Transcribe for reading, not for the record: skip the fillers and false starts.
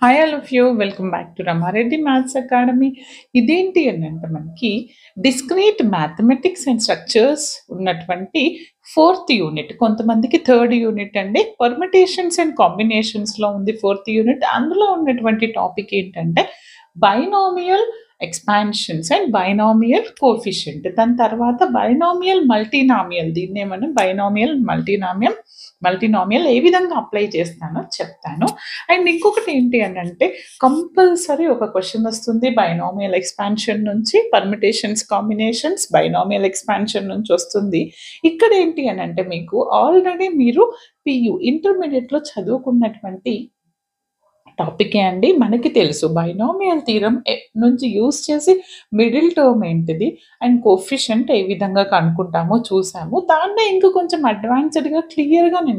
Hi all of you. Welcome back to Rama Reddy maths academy. ఇదేంటి అనంటే మనకి డిస్క్రీట్ మ్యాథమెటిక్స్ అండ్ స్ట్రక్చర్స్ ఉన్నటువంటి fourth unit. కొంతమందికి థర్డ్ యూనిట్ అండి. పర్మిటేషన్స్ అండ్ కాంబినేషన్స్‌లో ఉంది ఫోర్త్ యూనిట్. అందులో ఉన్నటువంటి టాపిక్ ఏంటంటే binomial expansions and binomial coefficient. దాని తర్వాత బైనామియల్ మల్టీనామియల్, దీన్నే మనం బైనామియల్ మల్టీనామియల్ ఏ విధంగా అప్లై చేస్తానో చెప్తాను. అండ్ ఇంకొకటి ఏంటి అనంటే కంపల్సరీ ఒక క్వెషన్ వస్తుంది బైనామియల్ ఎక్స్పాన్షన్ నుంచి, పర్మిటేషన్స్ కాంబినేషన్స్ బైనామియల్ ఎక్స్పాన్షన్ నుంచి వస్తుంది. ఇక్కడ ఏంటి అనంటే మీకు ఆల్రెడీ మీరు ఇంటర్మీడియట్‌లో చదువుకున్నటువంటి టాపికే అండి. మనకి తెలుసు బైనామియల్ థీరమ్ నుంచి యూజ్ చేసి మిడిల్ టర్మ్ ఏంటిది అండ్ కోఎఫిషియంట్ ఏ విధంగా కనుక్కుంటామో చూసాము. దాన్నే ఇంకా కొంచెం అడ్వాన్స్‌డ్‌గా క్లియర్‌గా నేను